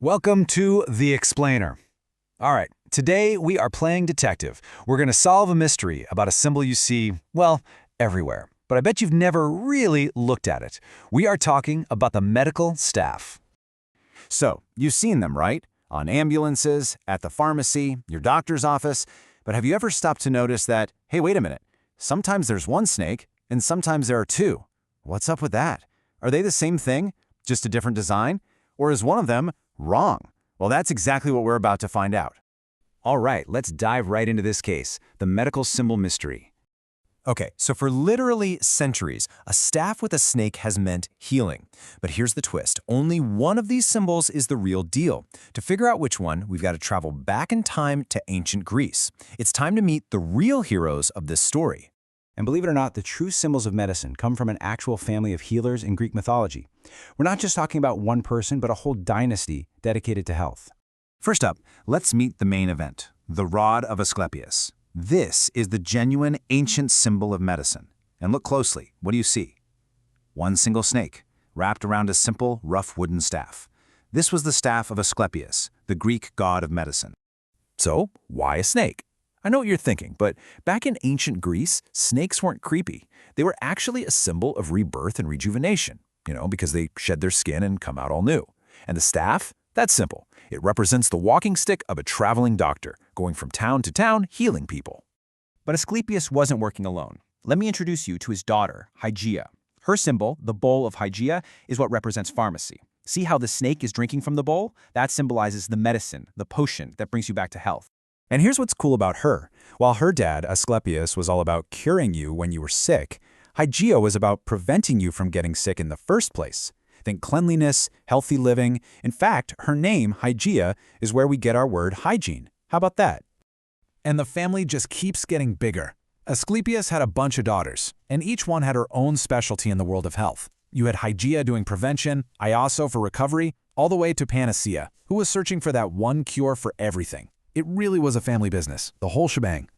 Welcome to The Explainer. All right, today we are playing detective. We're going to solve a mystery about a symbol you see, well, everywhere. But I bet you've never really looked at it. We are talking about the medical staff. So, you've seen them, right? On ambulances, at the pharmacy, your doctor's office. But have you ever stopped to notice that, hey, wait a minute, sometimes there's one snake, and sometimes there are two? What's up with that? Are they the same thing, just a different design? Or is one of them wrong? Well, that's exactly what we're about to find out. All right, let's dive right into this case, the medical symbol mystery. Okay, so for literally centuries, a staff with a snake has meant healing. But here's the twist. Only one of these symbols is the real deal. To figure out which one, we've got to travel back in time to ancient Greece. It's time to meet the real heroes of this story. And believe it or not, the true symbols of medicine come from an actual family of healers in Greek mythology. We're not just talking about one person, but a whole dynasty dedicated to health. First up, let's meet the main event, the rod of Asclepius. This is the genuine ancient symbol of medicine. And look closely, what do you see? One single snake, wrapped around a simple, rough wooden staff. This was the staff of Asclepius, the Greek god of medicine. So, why a snake? I know what you're thinking, but back in ancient Greece, snakes weren't creepy. They were actually a symbol of rebirth and rejuvenation, because they shed their skin and come out all new. And the staff? That's simple. It represents the walking stick of a traveling doctor, going from town to town, healing people. But Asclepius wasn't working alone. Let me introduce you to his daughter, Hygeia. Her symbol, the bowl of Hygeia, is what represents pharmacy. See how the snake is drinking from the bowl? That symbolizes the medicine, the potion that brings you back to health. And here's what's cool about her. While her dad, Asclepius, was all about curing you when you were sick, Hygeia was about preventing you from getting sick in the first place. Think cleanliness, healthy living. In fact, her name, Hygeia, is where we get our word hygiene. How about that? And the family just keeps getting bigger. Asclepius had a bunch of daughters, and each one had her own specialty in the world of health. You had Hygeia doing prevention, Iaso for recovery, all the way to Panacea, who was searching for that one cure for everything. It really was a family business, the whole shebang.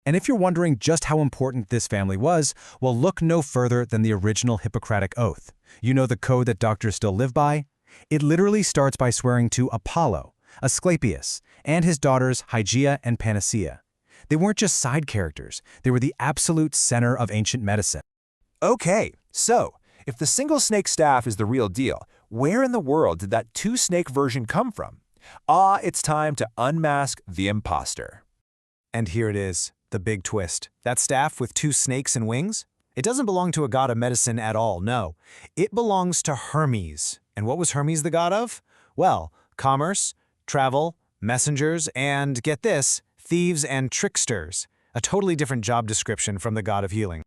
And if you're wondering just how important this family was, well, look no further than the original Hippocratic Oath. You know the code that doctors still live by? It literally starts by swearing to Apollo, Asclepius, and his daughters Hygeia and Panacea. They weren't just side characters, they were the absolute center of ancient medicine. Okay, so if the single snake staff is the real deal, where in the world did that two-snake version come from? It's time to unmask the imposter. And here it is, the big twist. That staff with two snakes and wings? It doesn't belong to a god of medicine at all, no. It belongs to Hermes. And what was Hermes the god of? Well, commerce, travel, messengers, and, get this, thieves and tricksters. A totally different job description from the god of healing.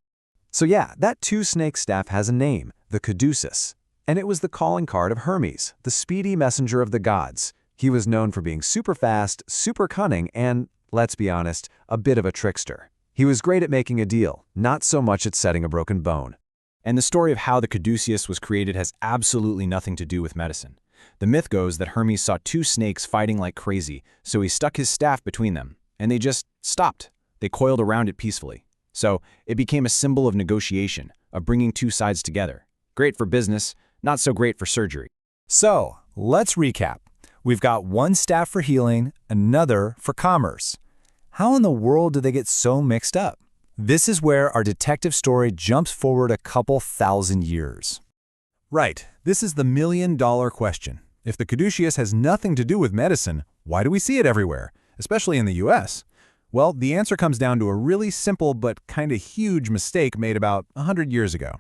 So yeah, that two-snake staff has a name, the caduceus. And it was the calling card of Hermes, the speedy messenger of the gods. He was known for being super fast, super cunning, and, let's be honest, a bit of a trickster. He was great at making a deal, not so much at setting a broken bone. And the story of how the caduceus was created has absolutely nothing to do with medicine. The myth goes that Hermes saw two snakes fighting like crazy, so he stuck his staff between them, and they just stopped. They coiled around it peacefully. So it became a symbol of negotiation, of bringing two sides together. Great for business, not so great for surgery. So, let's recap. We've got one staff for healing, another for commerce. How in the world did they get so mixed up? This is where our detective story jumps forward a couple thousand years. Right, this is the million-dollar question. If the caduceus has nothing to do with medicine, why do we see it everywhere, especially in the US? Well, the answer comes down to a really simple but kind of huge mistake made about 100 years ago.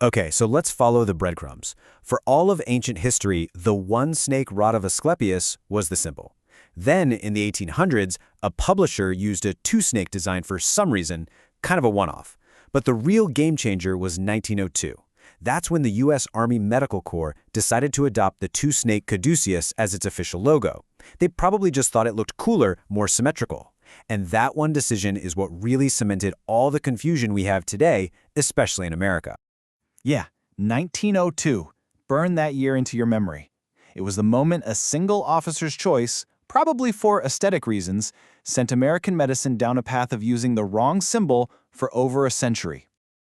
Okay, so let's follow the breadcrumbs. For all of ancient history, the one-snake rod of Asclepius was the symbol. Then, in the 1800s, a publisher used a two-snake design for some reason, kind of a one-off. But the real game-changer was 1902. That's when the U.S. Army Medical Corps decided to adopt the two-snake caduceus as its official logo. They probably just thought it looked cooler, more symmetrical. And that one decision is what really cemented all the confusion we have today, especially in America. Yeah, 1902. Burn that year into your memory. It was the moment a single officer's choice, probably for aesthetic reasons, sent American medicine down a path of using the wrong symbol for over a century.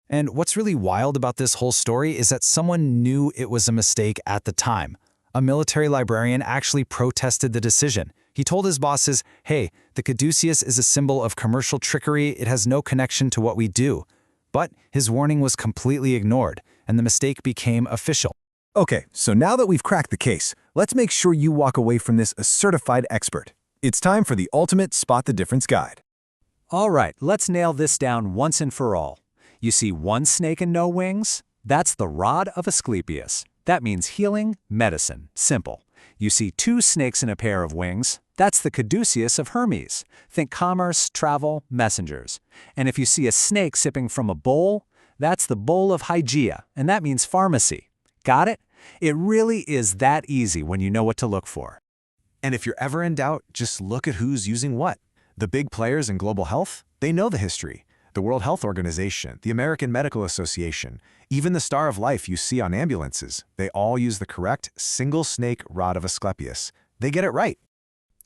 And what's really wild about this whole story is that someone knew it was a mistake at the time. A military librarian actually protested the decision. He told his bosses, hey, the caduceus is a symbol of commercial trickery, it has no connection to what we do. But his warning was completely ignored, and the mistake became official. Okay, so now that we've cracked the case, let's make sure you walk away from this a certified expert. It's time for the ultimate Spot the Difference guide. All right, let's nail this down once and for all. You see one snake and no wings? That's the rod of Asclepius. That means healing, medicine, simple. You see two snakes in a pair of wings? That's the caduceus of Hermes. Think commerce, travel, messengers. And if you see a snake sipping from a bowl, that's the bowl of Hygeia, and that means pharmacy. Got it? It really is that easy when you know what to look for. And if you're ever in doubt, just look at who's using what. The big players in global health, they know the history. The World Health Organization, the American Medical Association, even the Star of Life you see on ambulances, they all use the correct single-snake rod of Asclepius. They get it right.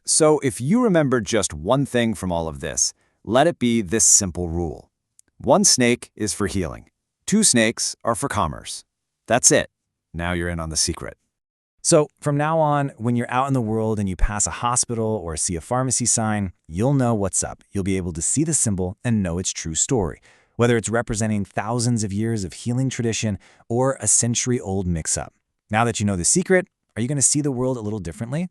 So if you remember just one thing from all of this, let it be this simple rule. One snake is for healing. Two snakes are for commerce. That's it. Now you're in on the secret. So from now on, when you're out in the world and you pass a hospital or see a pharmacy sign, you'll know what's up. You'll be able to see the symbol and know its true story, whether it's representing thousands of years of healing tradition or a century-old mix-up. Now that you know the secret, are you going to see the world a little differently?